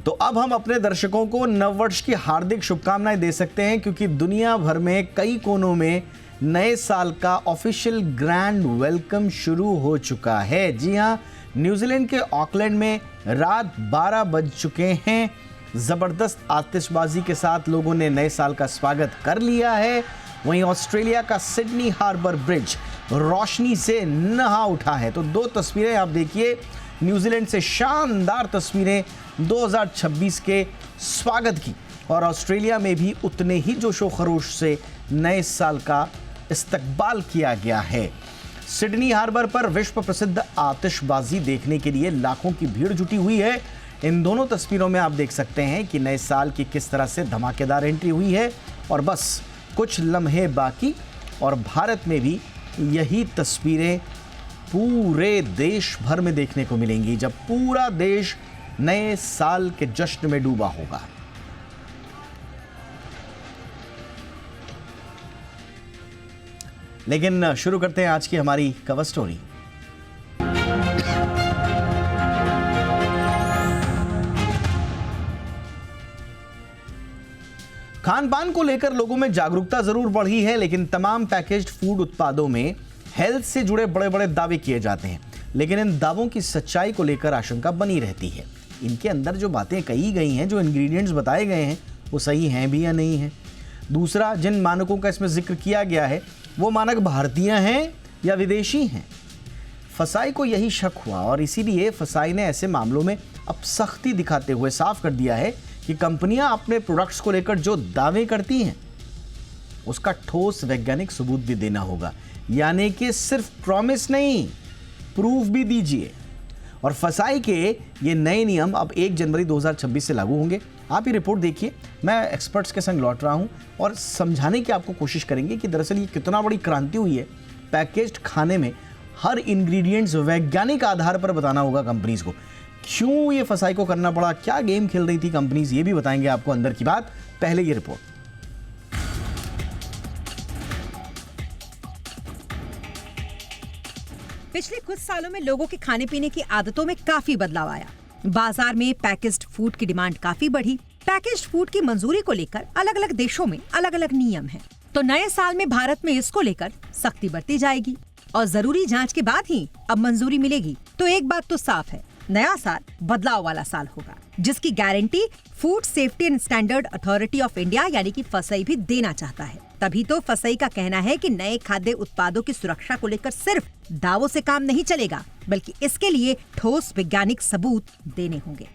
तो अब हम अपने दर्शकों को नववर्ष की हार्दिक शुभकामनाएं दे सकते हैं, क्योंकि दुनिया भर में कई कोनों में नए साल का ऑफिशियल ग्रैंड वेलकम शुरू हो चुका है। जी हां, न्यूजीलैंड के ऑकलैंड में रात 12 बज चुके हैं। जबरदस्त आतिशबाजी के साथ लोगों ने नए साल का स्वागत कर लिया है। वहीं ऑस्ट्रेलिया का सिडनी हार्बर ब्रिज रोशनी से नहा उठा है। तो दो तस्वीरें आप देखिए, न्यूजीलैंड से शानदार तस्वीरें 2026 के स्वागत की, और ऑस्ट्रेलिया में भी उतने ही जोशो खरोश से नए साल का इस्तकबाल किया गया है। सिडनी हार्बर पर विश्व प्रसिद्ध आतिशबाजी देखने के लिए लाखों की भीड़ जुटी हुई है। इन दोनों तस्वीरों में आप देख सकते हैं कि नए साल की किस तरह से धमाकेदार एंट्री हुई है, और बस कुछ लम्हे बाकी और भारत में भी यही तस्वीरें पूरे देश भर में देखने को मिलेंगी, जब पूरा देश नए साल के जश्न में डूबा होगा। लेकिन शुरू करते हैं आज की हमारी कवर स्टोरी। खान पान को लेकर लोगों में जागरूकता जरूर बढ़ी है, लेकिन तमाम पैकेज्ड फूड उत्पादों में हेल्थ से जुड़े बड़े बड़े दावे किए जाते हैं। लेकिन इन दावों की सच्चाई को लेकर आशंका बनी रहती है। इनके अंदर जो बातें कही गई हैं, जो इंग्रेडिएंट्स बताए गए हैं, वो सही हैं भी या नहीं है। दूसरा, जिन मानकों का इसमें जिक्र किया गया है, वो मानक भारतीय हैं या विदेशी हैं। फसाई को यही शक हुआ, और इसीलिए फसाई ने ऐसे मामलों में अब सख्ती दिखाते हुए साफ कर दिया है कि कंपनियां अपने प्रोडक्ट्स को लेकर जो दावे करती हैं, उसका ठोस वैज्ञानिक सबूत भी देना होगा। यानी कि सिर्फ प्रॉमिस नहीं, प्रूफ भी दीजिए। और फसाई के ये नए नियम अब 1 जनवरी 2026 से लागू होंगे। आप ये रिपोर्ट देखिए, मैं एक्सपर्ट्स के संग लौट रहा हूं और समझाने की आपको कोशिश करेंगे कि दरअसल ये कितना बड़ी क्रांति हुई है। पैकेज्ड खाने में हर इंग्रेडिएंट्स वैज्ञानिक आधार पर बताना होगा कंपनीज को। क्यों ये फसाई को करना पड़ा, क्या गेम खेल रही थी कंपनीज, ये भी बताएंगे आपको अंदर की बात। पहले ये रिपोर्ट। पिछले कुछ सालों में लोगों के खाने पीने की आदतों में काफी बदलाव आया। बाजार में पैकेज्ड फूड की डिमांड काफी बढ़ी। पैकेज्ड फूड की मंजूरी को लेकर अलग अलग देशों में अलग अलग नियम हैं। तो नए साल में भारत में इसको लेकर सख्ती बरती जाएगी, और जरूरी जांच के बाद ही अब मंजूरी मिलेगी। तो एक बात तो साफ है, नया साल बदलाव वाला साल होगा, जिसकी guarantee food safety and standard authority of India यानी कि फसई भी देना चाहता है। तभी तो फसई का कहना है कि नए खाद्य उत्पादों की सुरक्षा को लेकर सिर्फ दावों से काम नहीं चलेगा, बल्कि इसके लिए ठोस वैज्ञानिक सबूत देने होंगे।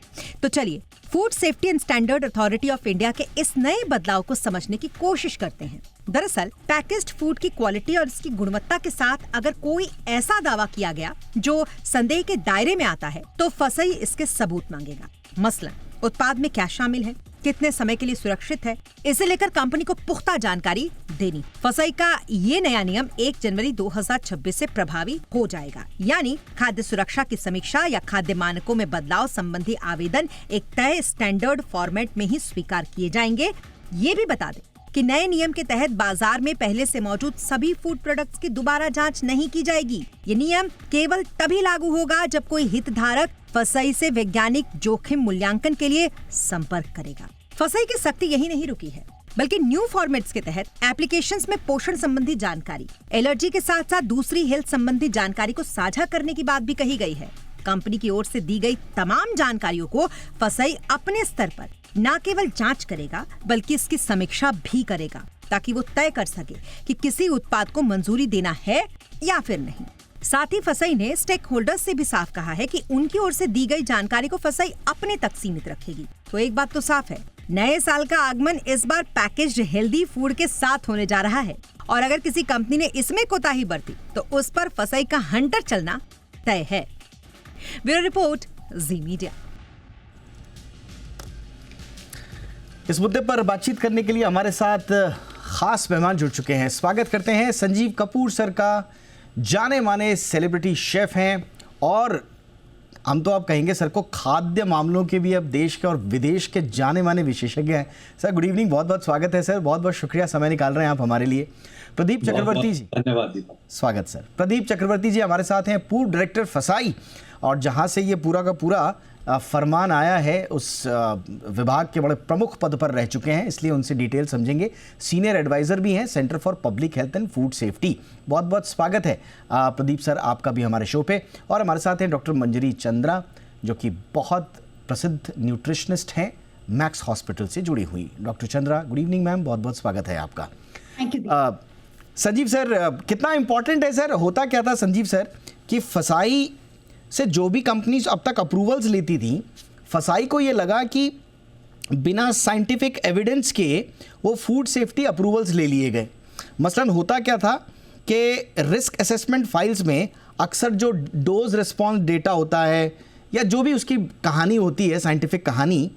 तो चलिए food safety and standard authority of India के इस नए बदलाव को समझने की कोशिश करते हैं। दरअसल पैकेज्ड फूड की क्वालिटी और इसकी गुणवत्ता के साथ अगर कोई ऐसा दावा किया गया जो संदेह के दायरे में आता है, तो फसई इसके सबूत मांगेगा। मसलन उत्पाद में क्या शामिल है, कितने समय के लिए सुरक्षित है, इसे लेकर कंपनी को पुख्ता जानकारी देनी। फसई का ये नया नियम 1 जनवरी 2026 से प्रभावी हो जाएगा। यानी खाद्य सुरक्षा की समीक्षा या खाद्य मानकों में बदलाव संबंधी आवेदन एक तय स्टैंडर्ड फॉर्मेट में ही स्वीकार किए जाएंगे। ये भी बता दें कि नए नियम के तहत बाजार में पहले से मौजूद सभी फूड प्रोडक्ट्स की दोबारा जांच नहीं की जाएगी। ये नियम केवल तभी लागू होगा जब कोई हितधारक फसई से वैज्ञानिक जोखिम मूल्यांकन के लिए संपर्क करेगा। फसई की सख्ती यही नहीं रुकी है, बल्कि न्यू फॉर्मेट्स के तहत एप्लीकेशंस में पोषण संबंधी जानकारी, एलर्जी के साथ साथ दूसरी हेल्थ संबंधी जानकारी को साझा करने की बात भी कही गई है। कंपनी की ओर से दी गई तमाम जानकारियों को फसई अपने स्तर पर न केवल जांच करेगा, बल्कि इसकी समीक्षा भी करेगा, ताकि वो तय कर सके कि किसी उत्पाद को मंजूरी देना है या फिर नहीं। साथ ही फसई ने स्टेक होल्डर्स से भी साफ कहा है कि उनकी ओर से दी गई जानकारी को फसई अपने तक सीमित रखेगी। तो एक बात तो साफ है, नए साल का आगमन इस बार पैकेज्ड हेल्दी फूड के साथ होने जा रहा है, और अगर किसी कंपनी ने इसमें कोताही बरती तो उस पर फसई का हंटर चलना तय है। ब्यूरो रिपोर्ट, जी मीडिया। इस मुद्दे पर बातचीत करने के लिए हमारे साथ खास मेहमान जुड़ चुके हैं। स्वागत करते हैं संजीव कपूर सर का। जाने माने सेलिब्रिटी शेफ हैं, और हम तो आप कहेंगे सर को खाद्य मामलों के भी अब देश के और विदेश के जाने माने विशेषज्ञ हैं। सर गुड इवनिंग, बहुत बहुत स्वागत है सर, बहुत बहुत शुक्रिया समय निकाल रहे हैं आप हमारे लिए। प्रदीप चक्रवर्ती जी, धन्यवाद। स्वागत सर। प्रदीप चक्रवर्ती जी हमारे साथ हैं, पूर्व डायरेक्टर फसाई, और जहां से ये पूरा का पूरा फरमान आया है, उस विभाग के बड़े प्रमुख पद पर रह चुके हैं, इसलिए उनसे डिटेल समझेंगे। सीनियर एडवाइज़र भी हैं centre for public health and food safety. बहुत बहुत स्वागत है प्रदीप सर आपका भी हमारे शो पे। और हमारे साथ हैं डॉक्टर मंजरी चंद्रा, जो कि बहुत प्रसिद्ध न्यूट्रिशनिस्ट हैं, मैक्स हॉस्पिटल से जुड़ी हुई। Doctor Chandra, good evening ma'am, बहुत बहुत स्वागत है आपका। Thank you. संजीव सर, कितना इम्पोर्टेंट है सर, होता क्या था संजीव सर कि फसाई से जो भी कंपनीज अब तक अप्रूवल्स लेती थी, फसाई को ये लगा कि बिना साइंटिफिक एविडेंस के वो फूड सेफ्टी अप्रूवल्स ले लिए गए। मसलन होता क्या था कि रिस्क असेसमेंट फाइल्स में अक्सर जो डोज रिस्पॉन्स डेटा होता है या जो भी उसकी कहानी होती है, साइंटिफिक कहानी,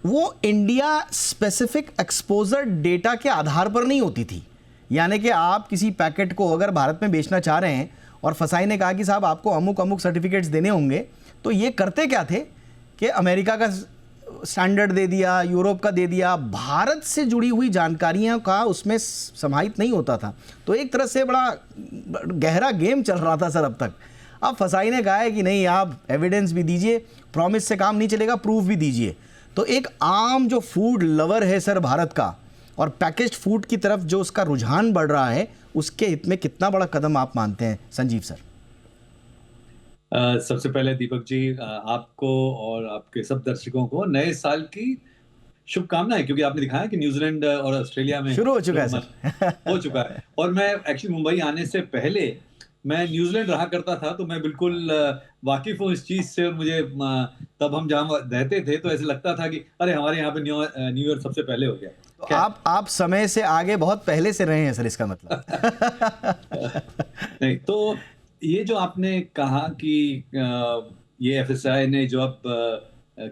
वो इंडिया स्पेसिफिक एक्सपोजर डेटा के आधार पर नहीं होती थी। यानी कि आप किसी पैकेट को अगर भारत में बेचना चाह रहे हैं और फसाई ने कहा कि साहब आपको अमुक अमुक सर्टिफिकेट्स देने होंगे, तो ये करते क्या थे कि अमेरिका का स्टैंडर्ड दे दिया, यूरोप का दे दिया, भारत से जुड़ी हुई जानकारियां का उसमें समाहित नहीं होता था। तो एक तरह से बड़ा गहरा गेम चल रहा था सर अब तक। अब फसाई ने कहा है कि नहीं, आप एविडेंस भी दीजिए, प्रॉमिस से काम नहीं चलेगा, प्रूफ भी दीजिए। तो एक आम जो फूड लवर है सर भारत का, और पैकेज्ड फूड की तरफ जो उसका रुझान बढ़ रहा है, उसके हित में कितना बड़ा कदम आप मानते हैं संजीव सर? सबसे पहले दीपक जी, आपको और आपके सब दर्शकों को नए साल की शुभकामनाएं, क्योंकि आपने दिखाया कि न्यूजीलैंड और ऑस्ट्रेलिया में शुरू हो चुका है सर। हो चुका है। और मैं एक्चुअली मुंबई आने से पहले मैं न्यूजीलैंड रहा करता था, तो मैं बिल्कुल वाकिफ हूँ इस चीज से। और मुझे तब हम जहाँ रहते थे तो ऐसे लगता था कि अरे हमारे यहाँ पे न्यू ईयर सबसे पहले हो गया। तो आप समय से आगे बहुत पहले से रहे हैं सर, इसका मतलब। नहीं, तो ये जो आपने कहा कि ये एफएसआई ने जो अब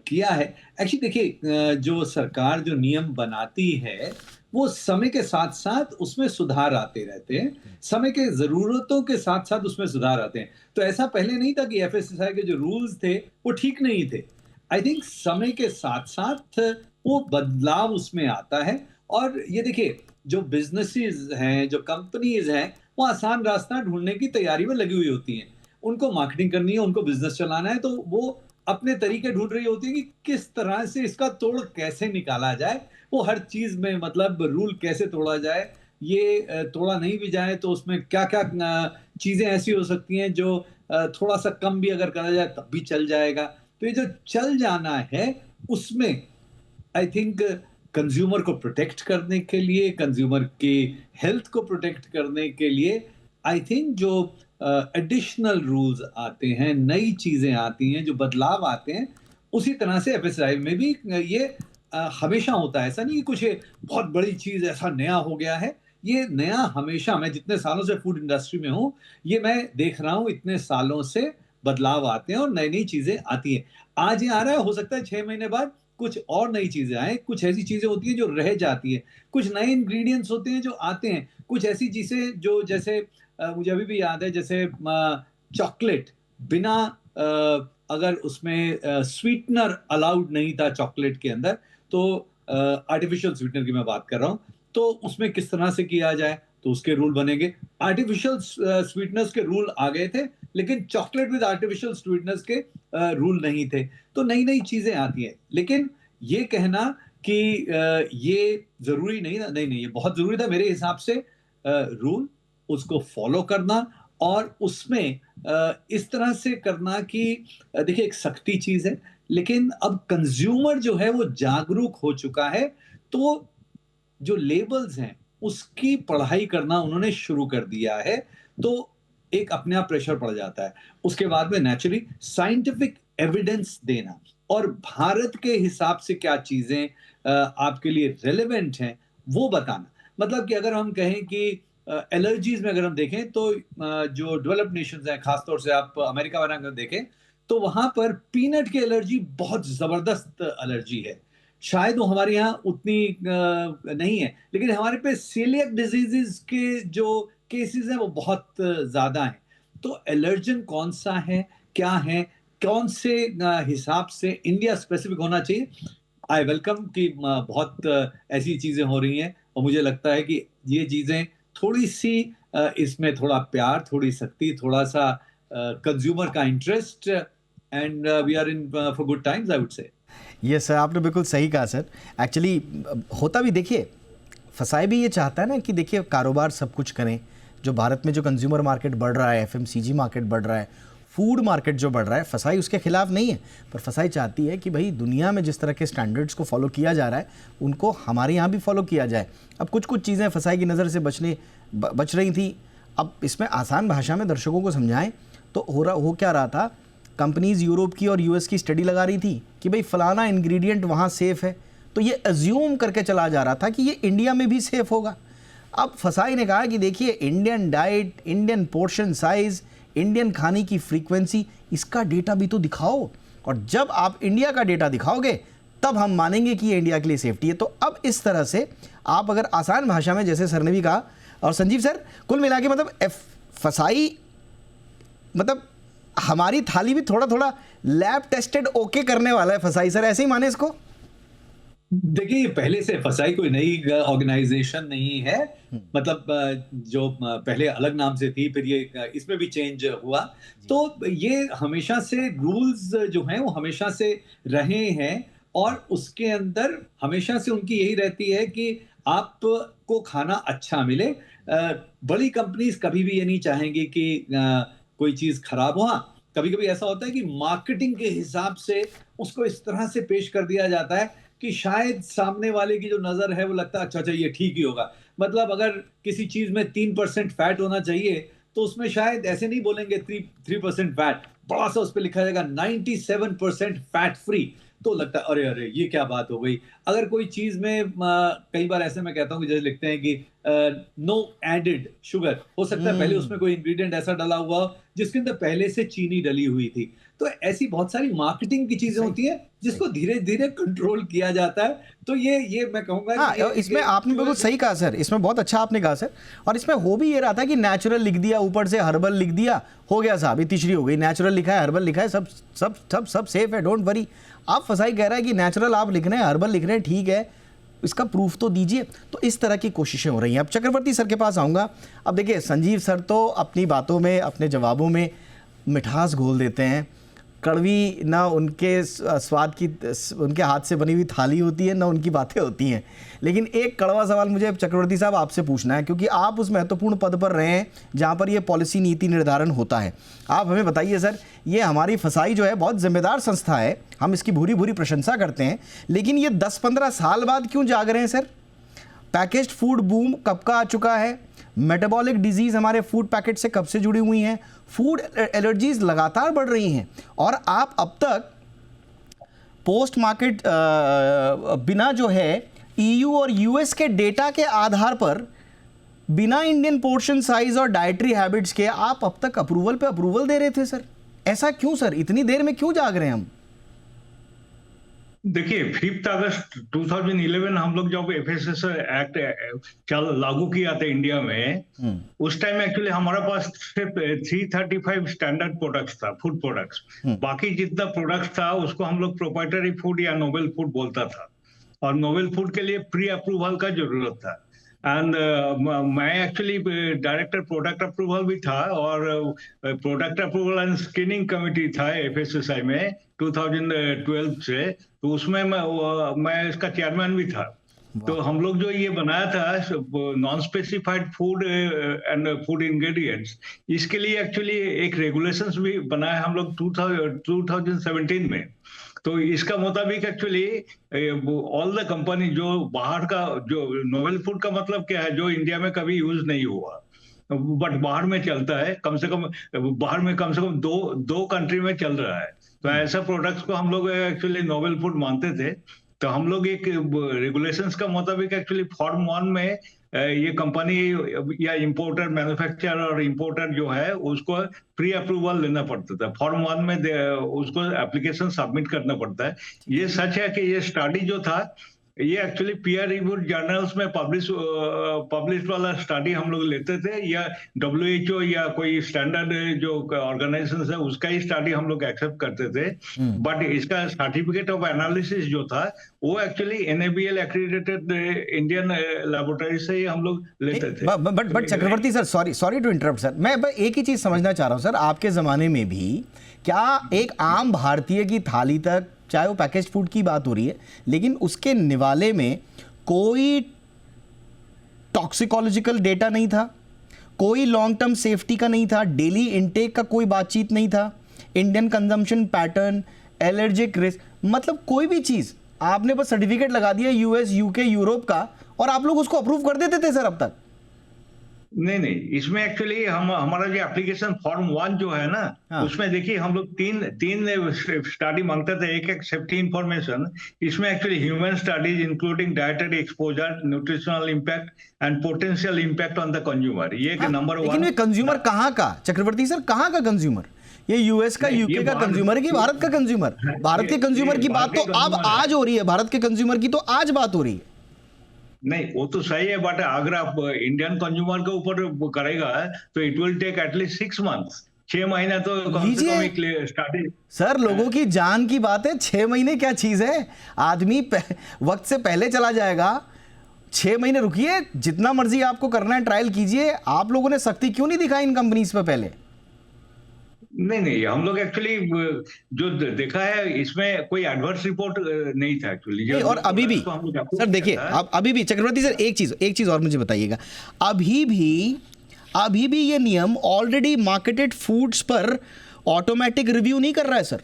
किया है, एक्चुअली देखिए, जो सरकार जो नियम बनाती है वो समय के साथ साथ उसमें सुधार आते रहते हैं, समय के जरूरतों के साथ साथ उसमें सुधार आते हैं। तो ऐसा पहले नहीं था कि एफएसआई के जो रूल्स थे वो ठीक नहीं थे। आई थिंक समय के साथ साथ वो बदलाव उसमें आता है। और ये देखिए, जो बिजनेसेस हैं, जो कंपनीज हैं, वो आसान रास्ता ढूंढने की तैयारी में लगी हुई होती हैं। उनको मार्केटिंग करनी है, उनको बिजनेस चलाना है, तो वो अपने तरीके ढूंढ रही होती है कि किस तरह से इसका तोड़ कैसे निकाला जाए। वो हर चीज में मतलब रूल कैसे तोड़ा जाए, ये तोड़ा नहीं भी जाए तो उसमें क्या क्या चीजें ऐसी हो सकती हैं जो थोड़ा सा कम भी अगर करा जाए तब भी चल जाएगा। तो ये जो चल जाना है उसमें आई थिंक कंज्यूमर को प्रोटेक्ट करने के लिए, कंज्यूमर की हेल्थ को प्रोटेक्ट करने के लिए आई थिंक जो एडिशनल रूल्स आते हैं, नई चीजें आती हैं, जो बदलाव आते हैं, उसी तरह से एफएसआई में भी ये हमेशा होता है। ऐसा नहीं कि कुछ बहुत बड़ी चीज ऐसा नया हो गया है। ये नया हमेशा, मैं जितने सालों से फूड इंडस्ट्री में हूँ, ये मैं देख रहा हूँ, इतने सालों से बदलाव आते हैं और नई नई चीजें आती हैं। आज ये आ रहा है, हो सकता है 6 महीने बाद कुछ और नई चीजें आए। कुछ ऐसी चीजें होती हैं जो रह जाती है, कुछ नए इंग्रेडिएंट्स होते हैं जो आते हैं, कुछ ऐसी चीजें जो जैसे मुझे अभी भी याद है, जैसे चॉकलेट बिना अगर उसमें स्वीटनर अलाउड नहीं था चॉकलेट के अंदर, तो आर्टिफिशियल स्वीटनर की मैं बात कर रहा हूँ, तो उसमें किस तरह से किया जाए, तो उसके रूल बनेंगे। आर्टिफिशियल स्वीटनर्स के रूल आ गए थे, लेकिन चॉकलेट विद आर्टिफिशियल स्वीटनर्स के रूल नहीं थे। तो नई नई चीजें आती हैं, लेकिन ये कहना कि ये जरूरी नहीं था, नहीं, ये बहुत जरूरी था मेरे हिसाब से। रूल उसको फॉलो करना और उसमें इस तरह से करना कि देखिए, एक सख्ती चीज है, लेकिन अब कंज्यूमर जो है वो जागरूक हो चुका है, तो जो लेबल्स हैं उसकी पढ़ाई करना उन्होंने शुरू कर दिया है, तो एक अपने आप प्रेशर पड़ जाता है। उसके बाद में नेचुरली साइंटिफिक एविडेंस देना और भारत के हिसाब से क्या चीजें आपके लिए रेलेवेंट हैं वो बताना। मतलब कि अगर हम कहें कि एलर्जीज में अगर हम देखें तो जो डेवलप्ड नेशंस हैं, खासतौर से आप अमेरिका वगैरह अगर देखें, तो वहां पर पीनट की एलर्जी बहुत जबरदस्त एलर्जी है। शायद वो हमारे यहाँ उतनी नहीं है, लेकिन हमारे पे सीलियक डिजीजेस के जो केसेस हैं वो बहुत ज्यादा हैं। तो एलर्जन कौन सा है, क्या है, कौन से हिसाब से इंडिया स्पेसिफिक होना चाहिए। आई वेलकम कि बहुत ऐसी चीजें हो रही हैं, और मुझे लगता है कि ये चीजें थोड़ी सी इसमें थोड़ा प्यार, थोड़ी सख्ती, थोड़ा सा कंज्यूमर का interest and we are in for good times, I would say. ये सर आपने बिल्कुल सही कहा सर। एक्चुअली होता भी देखिए, फसाई भी ये चाहता है ना कि देखिए कारोबार सब कुछ करें। जो भारत में जो कंज्यूमर मार्केट बढ़ रहा है, एफएमसीजी मार्केट बढ़ रहा है, फूड मार्केट जो बढ़ रहा है, फसाई उसके खिलाफ नहीं है, पर फसाई चाहती है कि भाई दुनिया में जिस तरह के स्टैंडर्ड्स को फॉलो किया जा रहा है उनको हमारे यहाँ भी फॉलो किया जाए। अब कुछ कुछ चीज़ें फसाई की नज़र से बच रही थी। अब इसमें आसान भाषा में दर्शकों को समझाएं तो हो क्या रहा था, कंपनीज़ यूरोप की और यूएस की स्टडी लगा रही थी कि भाई फलाना इंग्रेडिएंट वहाँ सेफ़ है, तो ये अज्यूम करके चला जा रहा था कि ये इंडिया में भी सेफ़ होगा। अब फसाई ने कहा कि देखिए Indian diet, Indian portion size, Indian खाने की फ्रीक्वेंसी, इसका डेटा भी तो दिखाओ, और जब आप इंडिया का डेटा दिखाओगे तब हम मानेंगे कि ये इंडिया के लिए सेफ्टी है। तो अब इस तरह से आप अगर आसान भाषा में, जैसे सर ने भी कहा और संजीव सर, कुल मिला के मतलब फसाई मतलब हमारी थाली भी थोड़ा थोड़ा लैब टेस्टेड ओके करने वाला है फसाई सर, ऐसे ही माने इसको? देखिए, पहले से फसाई कोई नई ऑर्गेनाइजेशन नहीं है। मतलब जो पहले अलग नाम से थी, फिर ये इसमें भी चेंज हुआ। तो ये हमेशा से रूल्स जो हैं वो हमेशा से रहे हैं, और उसके अंदर हमेशा से उनकी यही रहती है कि आपको खाना अच्छा मिले। बड़ी कंपनीज कभी भी ये नहीं चाहेंगी कि कोई चीज खराब हो। कभी कभी ऐसा होता है कि मार्केटिंग के हिसाब से उसको इस तरह से पेश कर दिया जाता है कि शायद सामने वाले की जो नजर है वो लगता है अच्छा अच्छा ये ठीक ही होगा। मतलब अगर किसी चीज में 3% फैट होना चाहिए तो उसमें शायद ऐसे नहीं बोलेंगे 3% फैट, बड़ा सा उस पर लिखा जाएगा 97% फैट फ्री। तो लगता है अरे अरे ये क्या बात हो गई। अगर कोई चीज में कई बार ऐसे मैं कहता हूँ कि जैसे लिखते हैं कि नो एडेड शुगर, हो सकता है पहले उसमें कोई इंग्रेडिएंट ऐसा डला हुआ हो जिसके अंदर पहले से चीनी डली हुई थी। तो ऐसी बहुत सारी मार्केटिंग की चीजें होती हैं जिसको धीरे धीरे कंट्रोल किया जाता है। तो ये मैं कहूंगा हाँ, इसमें आपने बिल्कुल सही कहा सर, इसमें बहुत अच्छा आपने कहा सर। और इसमें हो भी ये रहा था कि नेचुरल लिख दिया, ऊपर से हर्बल लिख दिया, हो गया साहब, तीसरी हो गई। नेचुरल लिखा है, हर्बल लिखा है, सब सब सब सब सेफ है, डोंट वरी। आप फसाई कह रहा है कि नेचुरल आप लिख रहे हैं, हर्बल लिख रहे हैं, ठीक है, इसका प्रूफ तो दीजिए। तो इस तरह की कोशिशें हो रही हैं। अब चक्रवर्ती सर के पास आऊँगा। अब देखिए संजीव सर तो अपनी बातों में, अपने जवाबों में मिठास घोल देते हैं। कड़वी ना उनके स्वाद की, उनके हाथ से बनी हुई थाली होती है, ना उनकी बातें होती हैं। लेकिन एक कड़वा सवाल मुझे चक्रवर्ती साहब आपसे पूछना है, क्योंकि आप उस महत्वपूर्ण पद पर रहे हैं जहाँ पर ये पॉलिसी नीति निर्धारण होता है। आप हमें बताइए सर, ये हमारी फसाई जो है बहुत जिम्मेदार संस्था है, हम इसकी भूरी भूरी प्रशंसा करते हैं, लेकिन ये 10-15 साल बाद क्यों जाग रहे हैं सर? पैकेज्ड फूड बूम कब का आ चुका है? मेटाबॉलिक डिजीज़ हमारे फूड पैकेट से कब से जुड़ी हुई हैं? फूड एलर्जीज लगातार बढ़ रही हैं, और आप अब तक पोस्ट मार्केट बिना जो है ईयू और यूएस के डेटा के आधार पर, बिना इंडियन पोर्शन साइज और डाइटरी हैबिट्स के, आप अब तक अप्रूवल पे अप्रूवल दे रहे थे सर। ऐसा क्यों सर? इतनी देर में क्यों जाग रहे हैं हम? देखिए 5 अगस्त 2011 हम लोग जब एफएसएसए एक्ट लागू किया था इंडिया में, उस टाइम एक्चुअली हमारे पास सिर्फ 335 स्टैंडर्ड प्रोडक्ट्स था, फूड प्रोडक्ट्स। बाकी जितना प्रोडक्ट्स था उसको हम लोग प्रोप्राइटरी फूड या नोवेल फूड बोलता था, और नोवेल फूड के लिए प्री अप्रूवल का जरूरत था। एंड मैं एक्चुअली डायरेक्टर प्रोडक्ट अप्रूवल भी था, और product approval and screening committee था एफएसएसआई में 2012 से, तो उसमें मैं इसका चेयरमैन भी था। तो हम लोग जो ये बनाया था non specified food and food ingredients, इसके लिए एक्चुअली एक रेगुलेशंस भी बनाया हम लोग 2017 में। तो इसका मुताबिक एक्चुअली ऑल द कंपनी जो बाहर का, जो नोवेल फूड का मतलब क्या है, जो इंडिया में कभी यूज नहीं हुआ बट बाहर में चलता है, कम से कम बाहर में कम से कम दो कंट्री में चल रहा है, तो ऐसा प्रोडक्ट्स को हम लोग एक्चुअली नोवेल फूड मानते थे। तो हम लोग एक रेगुलेशंस का मुताबिक एक्चुअली फॉर्म 1 में ये कंपनी या इंपोर्टर, मैन्युफैक्चरर और इंपोर्टर जो है उसको प्री अप्रूवल लेना पड़ता था। फॉर्म 1 में उसको एप्लीकेशन सबमिट करना पड़ता है। ये सच है कि ये स्टडी जो था ये एक्चुअली पीयर रिव्यूड जर्नल्स में पब्लिश वाला स्टडी हम लोग लेते थे, या WHO या कोई स्टैंडर्ड जो ऑर्गेनाइजेशन है उसका ही स्टडी हम लोग एक्सेप्ट करते थे। बट इसका सर्टिफिकेट ऑफ एनालिसिस जो था वो actually NABL accredited Indian laboratory से ही हम लोग लेते थे। But Chakravarti sir, sorry to interrupt sir, मैं एक ही चीज समझना चाह रहा हूं सर, आपके जमाने में भी क्या एक आम भारतीय की थाली तक, चाहे वो पैकेज फूड की बात हो रही है, लेकिन उसके निवाले में कोई टॉक्सिकोलॉजिकल डेटा नहीं था, कोई लॉन्ग टर्म सेफ्टी का नहीं था, डेली इनटेक का कोई बातचीत नहीं था, Indian consumption pattern, allergic risk, मतलब कोई भी चीज आपने बस सर्टिफिकेट लगा दिया US UK यूरोप का और आप लोग उसको अप्रूव कर देते थे सर अब तक। नहीं, इसमें एक्चुअली हमारा जो एप्लीकेशन फॉर्म 1 जो है ना, हाँ। उसमें देखिए हम लोग तीन स्टडी मांगते थे, एक सेफ्टी इंफॉर्मेशन। इसमें actually human studies including dietary exposure, nutritional impact and potential impact on the consumer, ये नंबर 1। लेकिन ये कंज्यूमर कहाँ का चक्रवर्ती सर, कहाँ का कंज्यूमर? ये US का UK का कंज्यूमर है कि भारत का कंज्यूमर? भारत के कंज्यूमर की बात तो अब आज हो रही है, भारत के कंज्यूमर की तो आज बात हो रही है। नहीं, वो तो सही है, बट अगर आप इंडियन कंज्यूमर के ऊपर करेगा तो it will take at least 6 months, 6 महीने तो कम से कम स्टार्टिंग। सर लोगों की जान की बात है, 6 महीने क्या चीज है? आदमी वक्त से पहले चला जाएगा। 6 महीने रुकिए, जितना मर्जी आपको करना है ट्रायल कीजिए। आप लोगों ने सख्ती क्यों नहीं दिखाई इन कंपनीज पे पहले? नहीं, हम लोग एक्चुअली जो देखा है इसमें कोई एडवर्स रिपोर्ट नहीं था एक्चुअली। और अभी भी सर देखिए, अब अभी भी चक्रवर्ती सर एक चीज और मुझे बताइएगा, अभी भी ये नियम ऑलरेडी मार्केटेड फूड्स पर ऑटोमेटिक रिव्यू नहीं कर रहा है सर।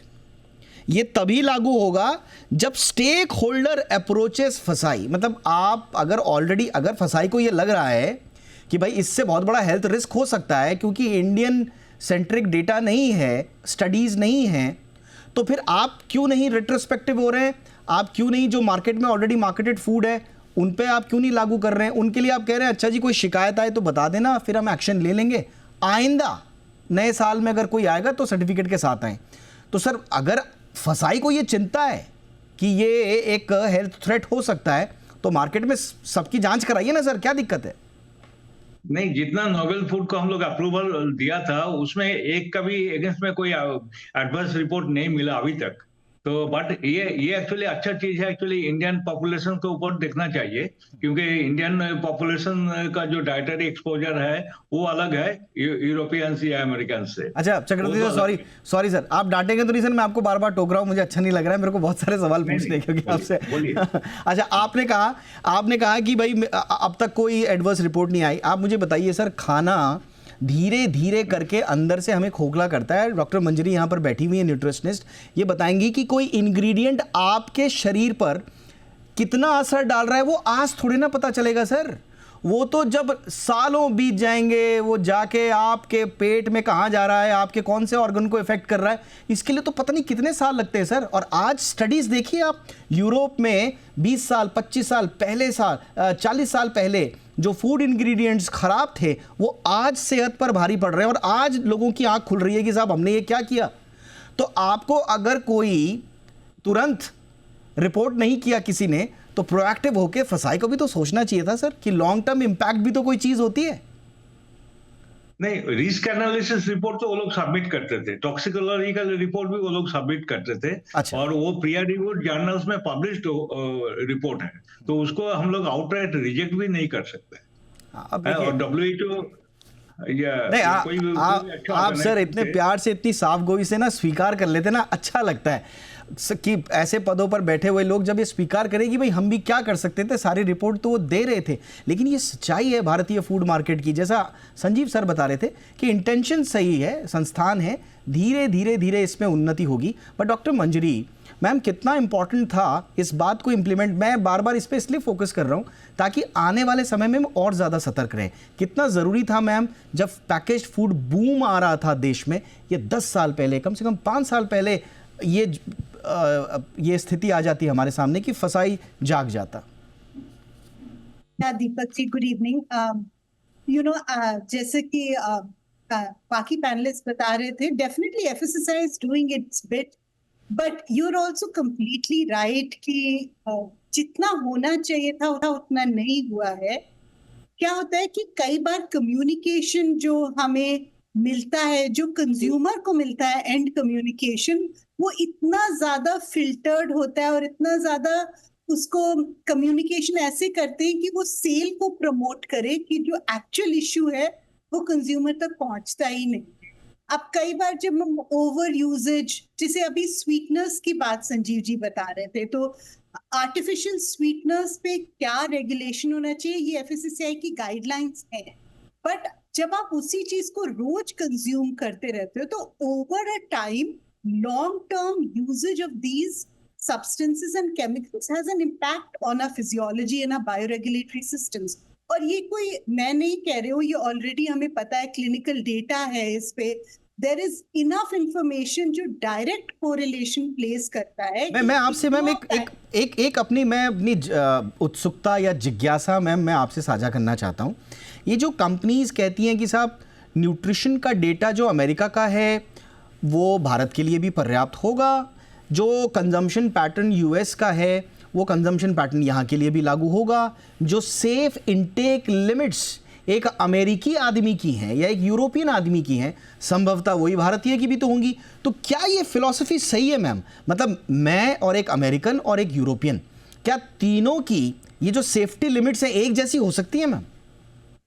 ये तभी लागू होगा जब स्टेक होल्डर अप्रोचेस फसाई, मतलब आप अगर फसाई को ये लग रहा है कि भाई इससे बहुत बड़ा हेल्थ रिस्क हो सकता है क्योंकि इंडियन सेंट्रिक डेटा नहीं है, स्टडीज नहीं है, तो फिर आप क्यों नहीं रेट्रोस्पेक्टिव हो रहे हैं? आप क्यों नहीं जो मार्केट में ऑलरेडी मार्केटेड फूड है उन पे आप क्यों नहीं लागू कर रहे हैं? उनके लिए आप कह रहे हैं अच्छा जी कोई शिकायत आए तो बता देना, फिर हम एक्शन ले लेंगे, आइंदा नए साल में अगर कोई आएगा तो सर्टिफिकेट के साथ आए। तो सर अगर फसाई को ये चिंता है कि ये एक हेल्थ थ्रेट हो सकता है तो मार्केट में सबकी जांच कराइए ना सर, क्या दिक्कत है? नहीं, जितना नोवेल फूड को हम लोग अप्रूवल दिया था उसमें एक का भी अगेंस्ट में कोई एडवर्स रिपोर्ट नहीं मिला अभी तक। तो बट ये एक्चुअली अच्छा चीज है, एक्चुअली इंडियन पॉपुलेशन के ऊपर देखना चाहिए क्योंकि इंडियन पॉपुलेशन का जो डाइटरी एक्सपोजर है वो अलग है यूरोपियंस या अमेरिकन से। अच्छा चक्रवर्ती सर, सॉरी सर, आप डांटेंगे तो नहीं सर, मैं आपको बार बार टोक रहा हूं, मुझे अच्छा नहीं लग रहा है, मेरे को बहुत सारे सवाल पूछने क्योंकि आपसे। अच्छा आपने कहा कि भाई अब तक कोई एडवर्स रिपोर्ट नहीं आई। आप मुझे बताइए सर, खाना धीरे धीरे करके अंदर से हमें खोखला करता है। डॉक्टर मंजरी यहाँ पर बैठी हुई है, न्यूट्रिशनिस्ट, ये बताएंगी कि कोई इंग्रेडिएंट आपके शरीर पर कितना असर डाल रहा है वो आज थोड़ी ना पता चलेगा सर। वो तो जब सालों बीत जाएंगे, वो जाके आपके पेट में कहाँ जा रहा है, आपके कौन से ऑर्गन को इफेक्ट कर रहा है, इसके लिए तो पता नहीं कितने साल लगते हैं सर। और आज स्टडीज देखिए आप, यूरोप में 20 साल 25 साल पहले 40 साल पहले जो फूड इंग्रेडिएंट्स खराब थे वो आज सेहत पर भारी पड़ रहे हैं और आज लोगों की आंख खुल रही है कि साहब हमने ये क्या किया। तो आपको अगर कोई तुरंत रिपोर्ट नहीं किया किसी ने तो प्रोएक्टिव होकर फसाई को भी तो सोचना चाहिए था सर कि लॉन्ग टर्म इंपैक्ट भी तो कोई चीज होती है। नहीं, रिस्क एनालिसिस रिपोर्ट तो वो लोग सबमिट करते थे, टॉक्सिकोलॉजिकल रिपोर्ट भी वो लोग सबमिट करते थे। अच्छा। और वो पीयर रिव्यूड जर्नल्स में पब्लिश्ड रिपोर्ट है तो उसको हम लोग आउटराइट रिजेक्ट भी नहीं कर सकते। और WHO नहीं आप सर इतने प्यार से इतनी साफ गोई से ना स्वीकार कर लेते ना, अच्छा लगता है कि ऐसे पदों पर बैठे हुए लोग जब ये स्वीकार करें कि भाई हम भी क्या कर सकते थे, सारी रिपोर्ट तो वो दे रहे थे। लेकिन ये सच्चाई है भारतीय फूड मार्केट की, जैसा संजीव सर बता रहे थे कि इंटेंशन सही है, संस्थान है, धीरे धीरे इसमें उन्नति होगी। बट डॉक्टर मंजरी मैम, कितना इंपॉर्टेंट था इस बात को इम्प्लीमेंट, मैं बार बार इस पर इसलिए फोकस कर रहा हूँ ताकि आने वाले समय में और ज़्यादा सतर्क रहें। कितना ज़रूरी था मैम जब पैकेज्ड फूड बूम आ रहा था देश में, ये 10 साल पहले, कम से कम 5 साल पहले ये स्थिति आ जाती हमारे सामने कि फसाई जाग जाता। Deepak ji, good evening. जैसे कि बाकी पैनलिस्ट बता रहे थे, definitely FSSAI is doing its bit but you are also completely right कि जितना होना चाहिए था उतना नहीं हुआ है। क्या होता है कि कई बार कम्युनिकेशन जो हमें मिलता है, जो कंज्यूमर को मिलता है, एंड कम्युनिकेशन, वो इतना ज्यादा फिल्टर्ड होता है और इतना ज्यादा उसको कम्युनिकेशन ऐसे करते हैं कि वो सेल को प्रमोट करे कि जो एक्चुअल इश्यू है वो कंज्यूमर तक पहुंचता ही नहीं। अब कई बार जब हम ओवर यूजेज, जैसे अभी स्वीटनर्स की बात संजीव जी बता रहे थे, तो आर्टिफिशियल स्वीटनर्स पे क्या रेगुलेशन होना चाहिए, ये एफएसएसएआई की गाइडलाइंस है। बट जब आप उसी चीज को रोज कंज्यूम करते रहते हो तो over a time long term usages of these substances and chemicals has an impact on our physiology and our bioregulatory systems. और ये कोई मैं नहीं कह रही हूँ, ये ऑलरेडी हमें पता है, क्लिनिकल डेटा है इस पे। देयर इज इनफ इंफॉर्मेशन जो डायरेक्ट कोरिलेशन प्लेस करता है। मैं आपसे मैम एक अपनी उत्सुकता या जिज्ञासा मैम मैं आपसे साझा करना चाहता हूँ। ये जो कंपनीज कहती हैं कि साहब न्यूट्रिशन का डेटा जो अमेरिका का है वो भारत के लिए भी पर्याप्त होगा, जो कंजम्पशन पैटर्न यूएस का है वो कंजम्पशन पैटर्न यहाँ के लिए भी लागू होगा, जो सेफ इनटेक लिमिट्स एक अमेरिकी आदमी की हैं या एक यूरोपियन आदमी की हैं संभवतः वही भारतीय की भी तो होंगी। तो क्या ये फिलॉसफी सही है मैम? मतलब मैं और एक अमेरिकन और एक यूरोपियन, क्या तीनों की ये जो सेफ्टी लिमिट्स हैं एक जैसी हो सकती है मैम?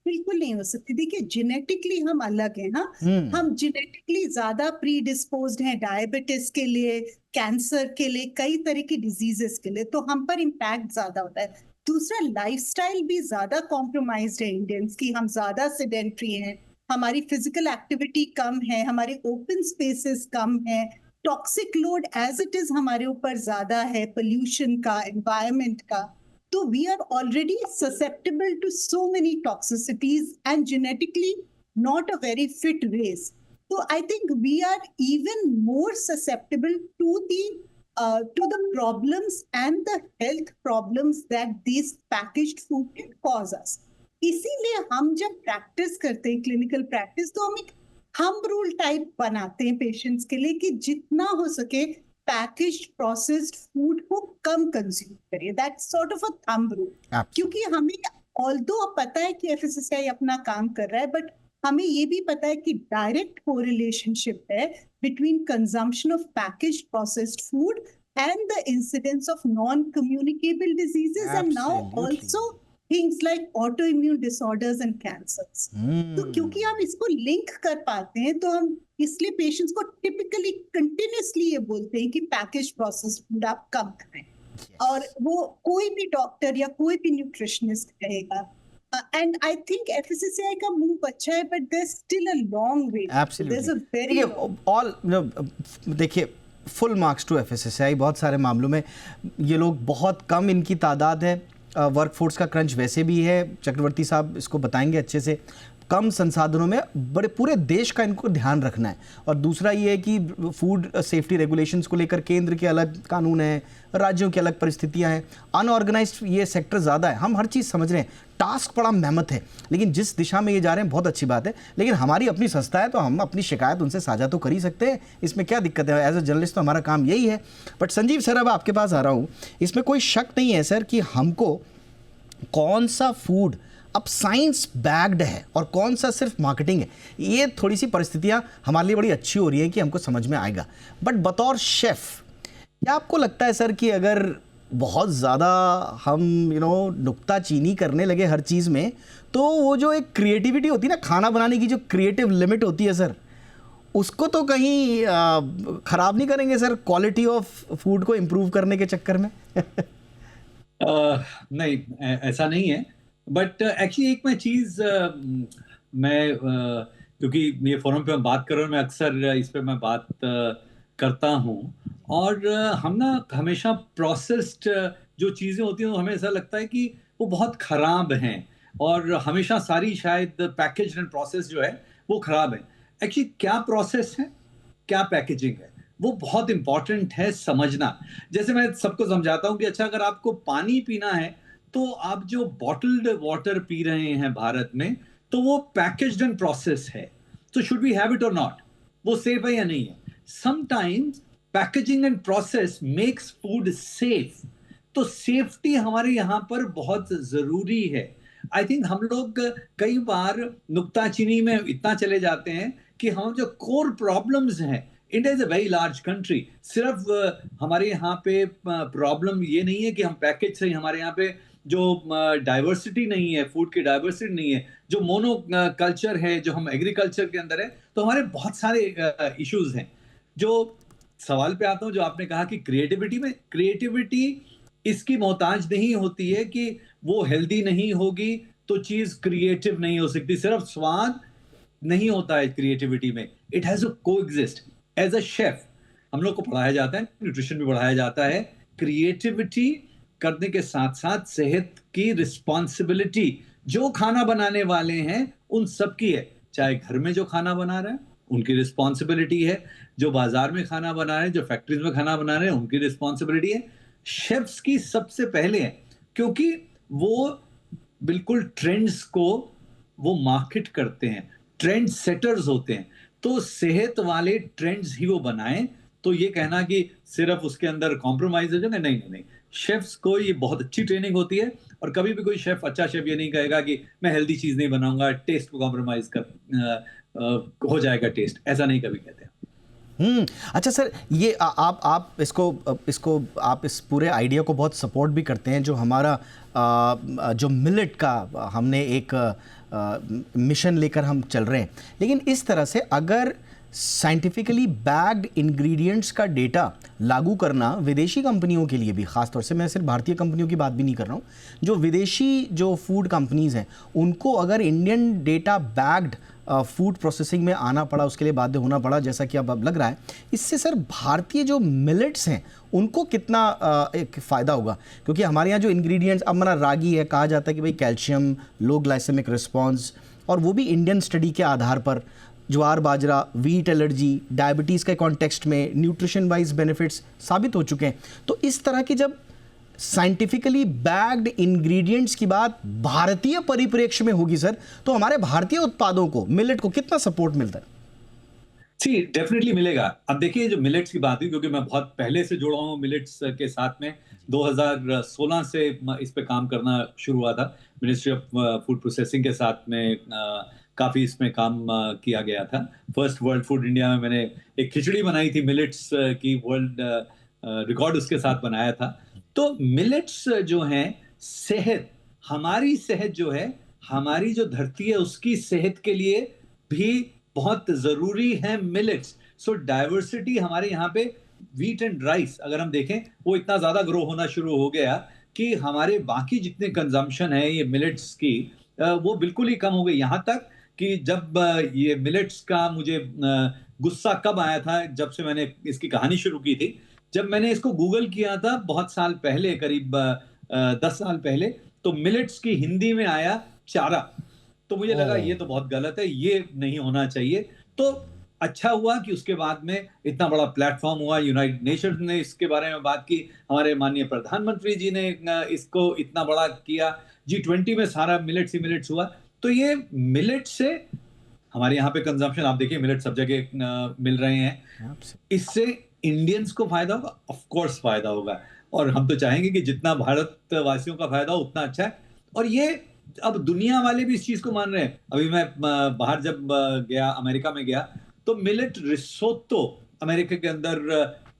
बिल्कुल नहीं हो सकती। देखिए जेनेटिकली हम अलग हैं। हाँ, हम जेनेटिकली ज्यादा प्री डिस्पोज्ड हैं डायबिटीज के लिए, कैंसर के लिए, कई तरह की डिजीजेस के लिए, तो हम पर इम्पैक्ट ज्यादा होता है। दूसरा, लाइफस्टाइल भी ज्यादा कॉम्प्रोमाइज्ड है इंडियंस की, हम ज्यादा सेडेंट्री हैं, हमारी फिजिकल एक्टिविटी कम है, हमारे ओपन स्पेसेस कम है, toxic load as it is हमारे ऊपर ज्यादा है, पोल्यूशन का, एनवायरमेंट का। So we are already susceptible to so many toxicities and genetically not a very fit race. So I think we are even more susceptible to the problems and the health problems that these packaged food can cause us. इसीलिए हम जब practice करते हैं clinical practice, तो हम एक thumb rule type बनाते हैं पेशेंट्स के लिए कि जितना हो सके पैकेज्ड प्रोसेस्ड फूड को कम कंज्यूम करिए। That's sort of a thumb rule. क्योंकि हमें ऑल्दो पता है कि एफएसएसएआई अपना काम कर रहा है, बट हमें ये भी पता है कि डायरेक्ट कोरिलेशनशिप है between consumption of packaged processed food and the incidence of non communicable diseases and now also things like autoimmune disorders and cancers. तो क्योंकि हम इसको लिंक कर पाते हैं, तो हम इसलिए पेशेंट्स को टिपिकली कंटिन्यूसली ये बोलते हैं कि पैकेज प्रोसेस्ड फूड आप कम खाएं। और वो कोई भी डॉक्टर या कोई भी न्यूट्रिशनिस्ट कहेगा। एंड आई थिंक एफएसएसएआई का मूव अच्छा है, but there is still a long way. There is a very all देखिए फुल मार्क्स टू एफएसएसएआई। बहुत सारे मामलों में ये लोग बहुत कम इनकी तादाद है, वर्कफोर्स का क्रंच वैसे भी है, चक्रवर्ती साहब इसको बताएंगे अच्छे से, कम संसाधनों में बड़े पूरे देश का इनको ध्यान रखना है। और दूसरा ये है कि फूड सेफ्टी रेगुलेशंस को लेकर केंद्र के अलग कानून हैं, राज्यों की अलग परिस्थितियां हैं, अनऑर्गेनाइज्ड ये सेक्टर ज़्यादा है। हम हर चीज़ समझ रहे हैं, टास्क बड़ा मेहनत है, लेकिन जिस दिशा में ये जा रहे हैं बहुत अच्छी बात है। लेकिन हमारी अपनी संस्था है तो हम अपनी शिकायत उनसे साझा तो कर ही सकते हैं, इसमें क्या दिक्कत है? एज ए जर्नलिस्ट तो हमारा काम यही है। बट संजीव सर, अब आपके पास आ रहा हूँ, इसमें कोई शक नहीं है सर कि हमको कौन सा फूड अब साइंस बैक्ड है और कौन सा सिर्फ मार्केटिंग है, ये थोड़ी सी परिस्थितियां हमारे लिए बड़ी अच्छी हो रही हैं कि हमको समझ में आएगा। बट बतौर शेफ क्या आपको लगता है सर कि अगर बहुत ज़्यादा हम नुक्ताचीनी करने लगे हर चीज़ में, तो वो जो एक क्रिएटिविटी होती है ना, खाना बनाने की जो क्रिएटिव लिमिट होती है सर, उसको तो कहीं ख़राब नहीं करेंगे सर क्वालिटी ऑफ फूड को इम्प्रूव करने के चक्कर में? नहीं, ऐसा नहीं है। बट एक्चुअली एक मैं चीज़ मैं क्योंकि ये फोरम पे मैं बात कर रहा हूँ, मैं अक्सर इस पे मैं बात करता हूँ, और हम ना हमेशा प्रोसेस्ड जो चीज़ें होती हैं, हमें ऐसा लगता है कि वो बहुत ख़राब हैं, और हमेशा सारी शायद पैकेज एंड प्रोसेस जो है वो ख़राब है। एक्चुअली क्या प्रोसेस है, क्या पैकेजिंग है, वो बहुत इंपॉर्टेंट है समझना। जैसे मैं सबको समझाता हूँ कि अच्छा, अगर आपको पानी पीना है तो आप जो बॉटल्ड वाटर पी रहे हैं भारत में, तो वो पैकेज्ड एंड प्रोसेस है। तो शुड वी हैव इट और नॉट, वो सेफ है या नहीं है? Sometimes packaging and process makes food safe. तो सेफ्टी हमारे यहाँ पर बहुत जरूरी है। आई थिंक हम लोग कई बार नुक्ताचीनी में इतना चले जाते हैं कि हम जो कोर प्रॉब्लम्स हैं, India is a very large country, सिर्फ हमारे यहाँ पे प्रॉब्लम ये नहीं है कि हम पैकेज से, हमारे यहाँ पे जो डाइवर्सिटी नहीं है, फूड की डाइवर्सिटी नहीं है, जो मोनो कल्चर है, जो हम एग्रीकल्चर के अंदर है, तो हमारे बहुत सारे इश्यूज हैं। जो सवाल पे आता हूँ, जो आपने कहा कि क्रिएटिविटी इसकी मोहताज नहीं होती है कि वो हेल्दी नहीं होगी तो चीज क्रिएटिव नहीं हो सकती। सिर्फ स्वाद नहीं होता है क्रिएटिविटी में, it has to coexist. As a chef हम लोग को पढ़ाया जाता है, न्यूट्रिशन भी पढ़ाया जाता है, क्रिएटिविटी करने के साथ साथ सेहत की रिस्पॉन्सिबिलिटी जो खाना बनाने वाले हैं उन सब की है। चाहे घर में जो खाना बना रहे हैं उनकी रिस्पॉन्सिबिलिटी है, जो बाजार में खाना बना रहे हैं, जो फैक्ट्रीज में खाना बना रहे हैं उनकी रिस्पॉन्सिबिलिटी है, शेफ्स की सबसे पहले है, क्योंकि वो बिल्कुल ट्रेंड्स को वो मार्केट करते हैं, ट्रेंड सेटर्स होते हैं। तो सेहत वाले ट्रेंड्स ही वो बनाएं। तो ये कहना कि सिर्फ उसके अंदर कॉम्प्रोमाइज हो जाए, नहीं नहीं नहीं, शेफ्स को ये बहुत अच्छी ट्रेनिंग होती है। और कभी भी कोई शेफ, अच्छा शेफ, ये नहीं कहेगा कि मैं हेल्दी चीज नहीं बनाऊंगा, टेस्ट को कॉम्प्रोमाइज हो जाएगा टेस्ट, ऐसा नहीं कभी कहते हैं। अच्छा सर, ये आप इसको आप इस पूरे आइडिया को बहुत सपोर्ट भी करते हैं, जो हमारा जो मिलेट का हमने एक मिशन लेकर हम चल रहे हैं। लेकिन इस तरह से अगर साइंटिफिकली बैग्ड इंग्रेडिएंट्स का डेटा लागू करना विदेशी कंपनियों के लिए भी, खासतौर से मैं सिर्फ भारतीय कंपनियों की बात भी नहीं कर रहा हूँ, जो विदेशी जो फूड कंपनीज हैं उनको अगर Indian data bagged food processing में आना पड़ा, उसके लिए बाध्य होना पड़ा, जैसा कि अब लग रहा है, इससे सर भारतीय जो मिलेट्स हैं उनको कितना एक फ़ायदा होगा? क्योंकि हमारे यहाँ जो इंग्रेडिएंट्स, अब हमारा रागी है, कहा जाता है कि भाई कैल्शियम, लो ग्लाइसेमिक रिस्पॉन्स, और वो भी इंडियन स्टडी के आधार पर, ज्वार बाजरा, वीट एलर्जी, डायबिटीज़ के कॉन्टेक्स्ट में न्यूट्रिशन वाइज बेनिफिट्स साबित हो चुके हैं। तो इस तरह की जब साइंटिफिकली बैग्ड इंग्रेडिएंट्स की बात भारतीय परिप्रेक्ष्य में होगी सर, तो हमारे भारतीय उत्पादों को, मिलेट को कितना सपोर्ट मिलता है? जी, डेफिनेटली मिलेगा। अब देखिए, जो मिलेट्स की बात हुई, क्योंकि मैं बहुत पहले से जुड़ा हूँ मिलेट्स के साथ में, 2016 से इस पे काम करना शुरू हुआ था। मिनिस्ट्री ऑफ फूड प्रोसेसिंग के साथ में काफी इसमें काम किया गया था। फर्स्ट वर्ल्ड फूड इंडिया में मैंने एक खिचड़ी बनाई थी मिलेट्स की, वर्ल्ड रिकॉर्ड उसके साथ बनाया था। तो मिलेट्स जो हैं, सेहत, हमारी सेहत जो है, हमारी जो धरती है उसकी सेहत के लिए भी बहुत जरूरी है मिलेट्स। सो डाइवर्सिटी हमारे यहाँ पे, व्हीट एंड राइस अगर हम देखें, वो इतना ज्यादा ग्रो होना शुरू हो गया कि हमारे बाकी जितने कंजम्पशन है ये मिलेट्स की, वो बिल्कुल ही कम हो गई। यहाँ तक कि जब ये मिलेट्स का मुझे गुस्सा कब आया था, जब से मैंने इसकी कहानी शुरू की थी, जब मैंने इसको गूगल किया था बहुत साल पहले, करीब 10 साल पहले, तो मिलेट्स की हिंदी में आया चारा। तो मुझे लगा ये तो बहुत गलत है, ये नहीं होना चाहिए। तो अच्छा हुआ कि उसके बाद में इतना बड़ा प्लेटफॉर्म हुआ, यूनाइटेड नेशंस ने इसके बारे में बात की, हमारे माननीय प्रधानमंत्री जी ने इसको इतना बड़ा किया, G20 में सारा मिलेट्स ही मिलेट्स हुआ। तो ये मिलेट से हमारे यहाँ पे कंजम्पशन, आप देखिए मिलेट सब जगह मिल रहे हैं, इससे इंडियंस को फायदा होगा, ऑफ कोर्स फायदा होगा। और हम तो चाहेंगे कि जितना भारतवासियों का फायदा हो उतना अच्छा है। और ये अब दुनिया वाले भी इस चीज को मान रहे हैं। अभी मैं बाहर जब गया, अमेरिका में गया, तो मिलेट रिसोटो अमेरिका के अंदर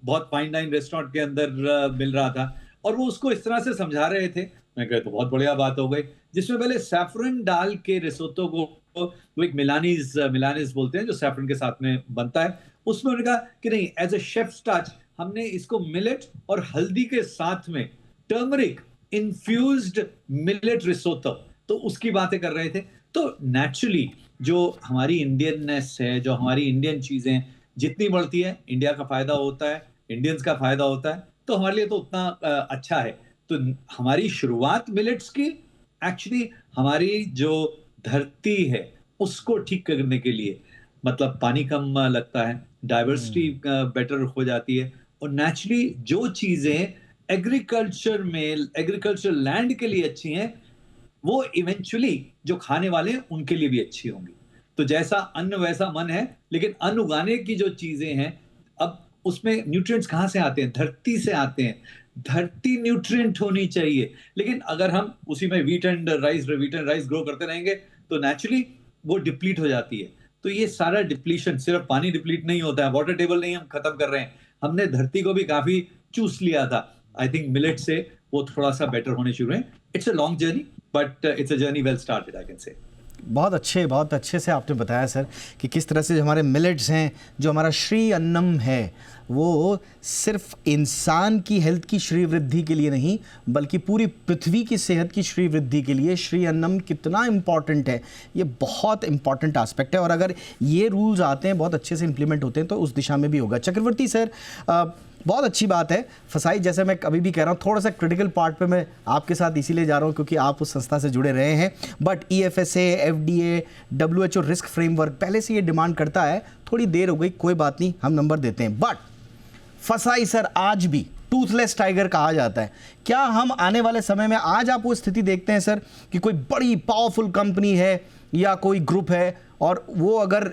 बहुत फाइन डाइन रेस्टोरेंट के अंदर मिल रहा था, और वो उसको इस तरह से समझा रहे थे, मैं कहा तो बहुत बढ़िया बात हो गई, जिसमें पहले सैफरन डाल के रिसोटो को, वो एक मिलानीज बोलते हैं जो सैफरन के साथ में बनता है, उसमें उन्होंने कहा कि नहीं, एज ए शेफ्स टच हमने इसको मिलेट और हल्दी के साथ में टर्मरिक इन्फ्यूज्ड मिलेट रिसोटो, तो उसकी बातें कर रहे थे। तो नेचुरली जो हमारी इंडियननेस है, जो हमारी इंडियन चीजें जितनी बढ़ती है, इंडिया का फायदा होता है, इंडियंस का फायदा होता है, तो हमारे लिए तो उतना अच्छा है। तो हमारी शुरुआत मिलेट्स की एक्चुअली हमारी जो धरती है उसको ठीक करने के लिए, मतलब पानी कम लगता है, डाइवर्सिटी बेटर हो जाती है, और नेचुरली जो चीजें एग्रीकल्चर लैंड के लिए अच्छी हैं, वो इवेंचुअली जो खाने वाले हैं उनके लिए भी अच्छी होंगी। तो जैसा अन्न वैसा मन है, लेकिन अन्न उगाने की जो चीजें हैं, अब उसमें न्यूट्रिएंट्स कहाँ से आते हैं? धरती से आते हैं। धरती न्यूट्रिएंट होनी चाहिए, लेकिन अगर हम उसी में व्हीट एंड राइस ग्रो करते रहेंगे तो नेचुरली वो डिप्लीट हो जाती है। तो ये सारा डिप्लीशन, सिर्फ पानी डिप्लीट नहीं होता है, वाटर टेबल नहीं हम खत्म कर रहे हैं, हमने धरती को भी काफी चूस लिया था। आई थिंक मिलेट से वो थोड़ा सा बेटर होने शुरू है। It's a long journey, but it's a journey well started, I can say. बहुत अच्छे से आपने बताया सर कि किस तरह से जो हमारे मिलेट्स हैं, जो हमारा श्री अन्नम है, वो सिर्फ इंसान की हेल्थ की श्री वृद्धि के लिए नहीं बल्कि पूरी पृथ्वी की सेहत की श्री वृद्धि के लिए श्री अन्नम कितना इम्पॉर्टेंट है, ये बहुत इम्पॉर्टेंट एस्पेक्ट है। और अगर ये रूल्स आते हैं, बहुत अच्छे से इम्प्लीमेंट होते हैं, तो उस दिशा में भी होगा। चक्रवर्ती सर, बहुत अच्छी बात है। फसाई, जैसे मैं अभी भी कह रहा हूँ, थोड़ा सा क्रिटिकल पार्ट पे मैं आपके साथ इसीलिए जा रहा हूँ क्योंकि आप उस संस्था से जुड़े रहे हैं, but EFSA, FDA, WHO risk framework पहले से ये डिमांड करता है। थोड़ी देर हो गई, कोई बात नहीं, हम नंबर देते हैं। बट फसाई सर आज भी टूथलेस टाइगर कहा जाता है। क्या हम आने वाले समय में, आज आप वो स्थिति देखते हैं सर कि कोई बड़ी पावरफुल कंपनी है या कोई ग्रुप है और वो अगर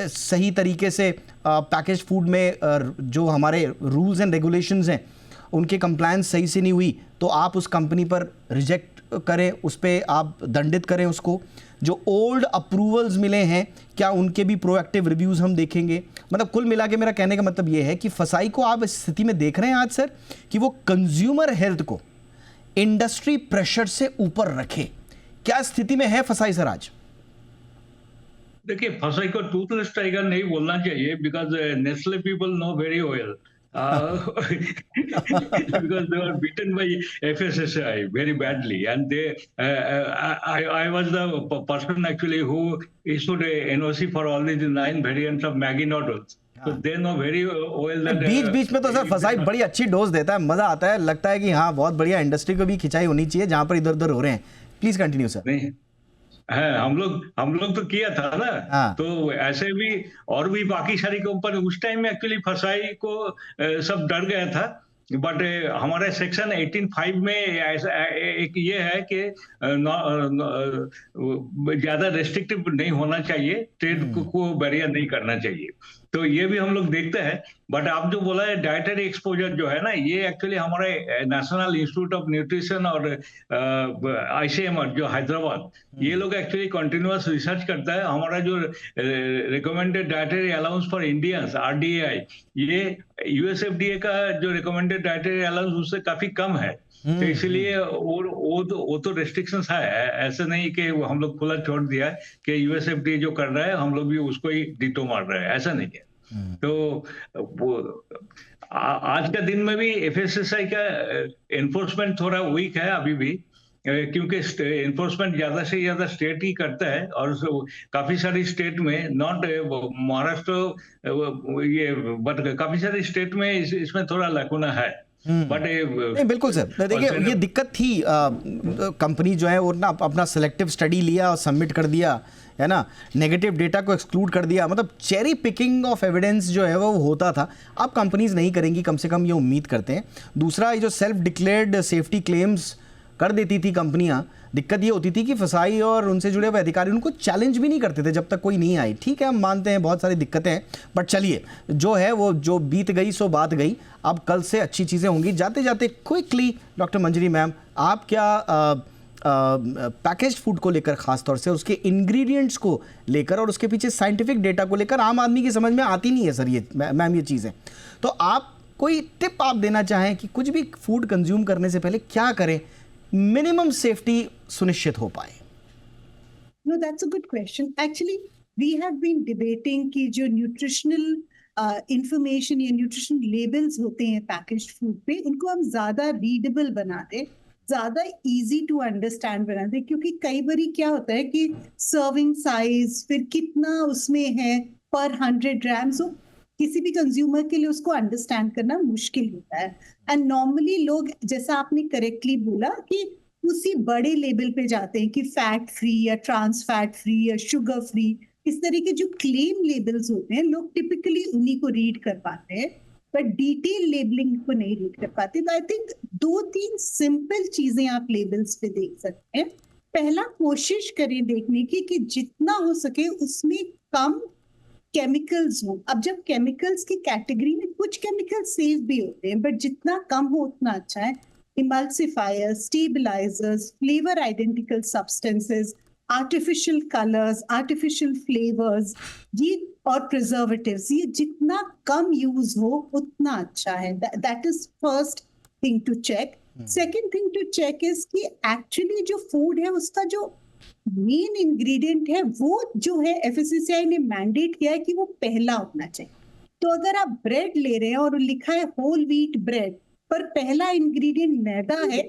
सही तरीके से पैकेज फूड में जो हमारे रूल्स एंड रेगुलेशंस हैं उनके कंप्लायंस सही से नहीं हुई, तो आप उस कंपनी पर रिजेक्ट करें, उस पर आप दंडित करें उसको? जो ओल्ड अप्रूवल्स मिले हैं, क्या उनके भी प्रोएक्टिव रिव्यूज़ हम देखेंगे? मतलब कुल मिला के मेरा कहने का मतलब ये है कि फसाई को आप इस स्थिति में देख रहे हैं आज सर कि वो कंज्यूमर हेल्थ को इंडस्ट्री प्रेशर से ऊपर रखे। क्या स्थिति में है फसाई सर आज? देखिए, फसाई को टूथलेस टाइगर नहीं बोलना चाहिए, because Nestle people know very well, because they were beaten by FSSAI very badly, and I was the person actually who issued a NOC for all these 9 variants of Maggi noodles. So they know very well that बीच में तो sir फसाई बड़ी अच्छी dose देता है, मजा आता है, लगता है कि हाँ बहुत बढ़िया, इंडस्ट्री को भी खिंचाई होनी चाहिए जहां पर इधर उधर हो रहे हैं। Please continue sir. नहीं है, हम लोग तो किया था ना। हाँ। तो ऐसे भी और भी बाकी सारी कंपनी उस टाइम में एक्चुअली फसाई को सब डर गया था, बट हमारे सेक्शन 18(5) में ऐसा एक ये है कि ज्यादा रेस्ट्रिक्टिव नहीं होना चाहिए, ट्रेड को बैरियर नहीं करना चाहिए। तो ये भी हम लोग देखते हैं। बट आप जो बोला है डाइटरी एक्सपोजर जो है ना, ये एक्चुअली हमारे नेशनल इंस्टीट्यूट ऑफ न्यूट्रिशन और ICMR जो हैदराबाद, ये लोग एक्चुअली कंटिन्यूअस रिसर्च करता है। हमारा जो recommended dietary allowance for Indians RDAI, ये USFDA का जो रिकमेंडेड डाइटरी अलाउंस उससे काफी कम है। तो इसलिए वो तो रेस्ट्रिक्शंस है, ऐसे नहीं कि हम लोग खुला छोड़ दिया है कि USFDA जो कर रहा है हम लोग भी उसको ही डिटो मार रहे हैं, ऐसा नहीं है। तो आज का दिन में भी FSSAI का एनफोर्समेंट थोड़ा वीक है अभी भी, क्योंकि एनफोर्समेंट ज्यादा से ज्यादा स्टेट ही करता है, और काफी सारी स्टेट में, नॉट महाराष्ट्र ये, बट काफी सारी स्टेट में इसमें थोड़ा लैकुना है। बट नहीं बिल्कुल सर, देखिए ये दिक्कत थी, कंपनी जो है वो ना अपना सिलेक्टिव स्टडी लिया और सबमिट कर दिया, है ना, नेगेटिव डेटा को एक्सक्लूड कर दिया, मतलब चेरी पिकिंग ऑफ एविडेंस जो है वो होता था। अब कंपनीज नहीं करेंगी, कम से कम ये उम्मीद करते हैं। दूसरा, ये जो सेल्फ डिक्लेयर्ड सेफ्टी क्लेम्स कर देती थी कंपनियां, दिक्कत ये होती थी कि फसाई और उनसे जुड़े हुए अधिकारी उनको चैलेंज भी नहीं करते थे जब तक कोई नहीं आई। ठीक है, हम मानते हैं बहुत सारी दिक्कतें हैं, बट चलिए जो है वो जो बीत गई सो बात गई। अब कल से अच्छी चीज़ें होंगी। जाते जाते क्विकली डॉक्टर मंजरी मैम, आप क्या पैकेज्ड फूड को लेकर, खासतौर से उसके इंग्रेडिएंट्स को लेकर और उसके पीछे साइंटिफिक डेटा को लेकर, आम आदमी की समझ में आती नहीं है सर ये मैम ये चीज़ें, तो आप कोई टिप आप देना चाहें कि कुछ भी फूड कंज्यूम करने से पहले क्या करें, मिनिमम सेफ्टी सुनिश्चित हो पाए? No, that's a good question. Actually, we have been debating कि जो न्यूट्रिशनल इंफॉर्मेशन या न्यूट्रिशन लेबल्स होते हैं पैकेज्ड फूड पे, उनको हम ज्यादा रीडेबल बना दें, ज्यादा इजी टू अंडरस्टैंड बना दें, क्योंकि कई बारी क्या होता है कि सर्विंग साइज, फिर कितना उसमें है पर 100 ग्राम, सो किसी भी कंज्यूमर के लिए उसको अंडरस्टैंड करना मुश्किल होता है। एंड नॉर्मली लोग, जैसा आपने करेक्टली बोला, कि उसी बड़े लेबल पे जाते हैं कि फैट फ्री या ट्रांस फैट फ्री या शुगर फ्री, इस तरह के जो क्लेम लेबल्स होते हैं लोग टिपिकली उन्हीं को रीड कर पाते हैं, बट डिटेल लेबलिंग को नहीं रीड कर पाते। तो आई थिंक 2-3 सिंपल चीजें आप लेबल्स पे देख सकते हैं। पहला, कोशिश करें देखने की कि जितना हो सके उसमें कम केमिकल्स हो। अब जब केमिकल्स की कैटेगरी में कुछ केमिकल्स सेफ भी होते हैं, बट जितना कम हो उतना अच्छा है। Emulsifiers, stabilisers, flavour identical substances, artificial colours, artificial flavours, ये और प्रिजर्वेटिव्स, ये जितना कम यूज हो उतना अच्छा है। That is first thing to check. Second thing to check is कि एक्चुअली जो फूड है उसका जो मेन इंग्रेडिएंट है वो जो है एफएसएसएआई ने मैंडेट किया है कि वो पहला होना चाहिए। तो अगर आप ब्रेड ले रहे हैं और लिखा है होल व्हीट ब्रेड पर पहला इंग्रेडिएंट मैदा है,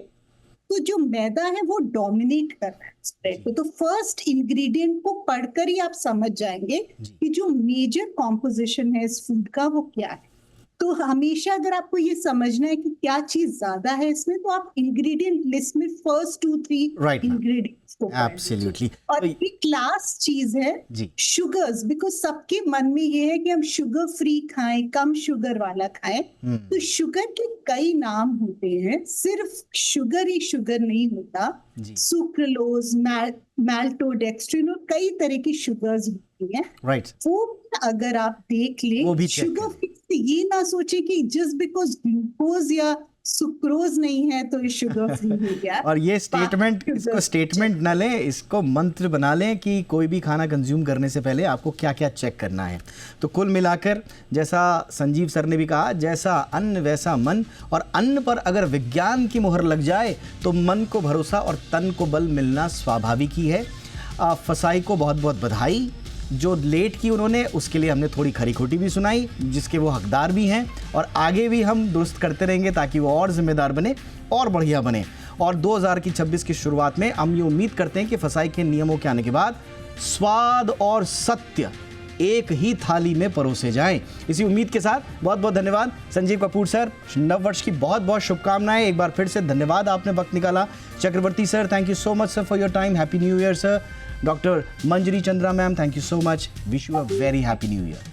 तो जो मैदा है वो डोमिनेट कर रहा है इस ब्रेड को। तो फर्स्ट इंग्रेडिएंट को पढ़कर ही आप समझ जाएंगे कि जो मेजर कॉम्पोजिशन है इस फूड का वो क्या है। तो हमेशा अगर आपको ये समझना है कि क्या चीज ज्यादा है इसमें, तो आप इंग्रेडिएंट लिस्ट में फर्स्ट 2-3 Right, ma'am. इंग्रेडिएंट्स को पढ़ Absolutely. लीजिए। और तो- एक लास्ट चीज है जी। शुगर्स, बिकॉज सबके मन में ये है कि हम शुगर फ्री खाएं, कम शुगर वाला खाएं। तो शुगर के कई नाम होते हैं, सिर्फ शुगर ही शुगर नहीं होता। जी। सुक्रोलोज, मैल्टोडेक्स्ट्रिन और कई तरह की शुगर्स होती हैं। राइट। वो अगर आप देख वो भी ले, check शुगर करें। फ्री से ये ना सोचे कि जस्ट बिकॉज ग्लूकोज या सुक्रोज नहीं है तो ये शुगर फ्री हो गया। और ये स्टेटमेंट, बाकी इसको शुगर स्टेटमेंट ना लें, इसको मंत्र बना लें कि कोई भी खाना कंज्यूम करने से पहले आपको क्या क्या चेक करना है। तो कुल मिलाकर जैसा संजीव सर ने भी कहा, जैसा अन्न वैसा मन, और अन्न पर अगर विज्ञान की मोहर लग जाए तो मन को भरोसा और तन को बल मिलना स्वाभाविक ही है। फसाई को बहुत बहुत बधाई, जो लेट की उन्होंने, उसके लिए हमने थोड़ी खरी खोटी भी सुनाई जिसके वो हकदार भी हैं, और आगे भी हम दुरुस्त करते रहेंगे ताकि वो और जिम्मेदार बने और बढ़िया बने। और 2026 की शुरुआत में हम ये उम्मीद करते हैं कि फसाई के नियमों के आने के बाद स्वाद और सत्य एक ही थाली में परोसे जाएं। इसी उम्मीद के साथ बहुत बहुत धन्यवाद संजीव कपूर सर, नववर्ष की बहुत बहुत शुभकामनाएं। एक बार फिर से धन्यवाद, आपने वक्त निकाला। Chakravarti sir, thank you so much sir for your time, happy new year sir. Dr. Manjari Chandra ma'am, thank you so much. Wish you a very happy new year.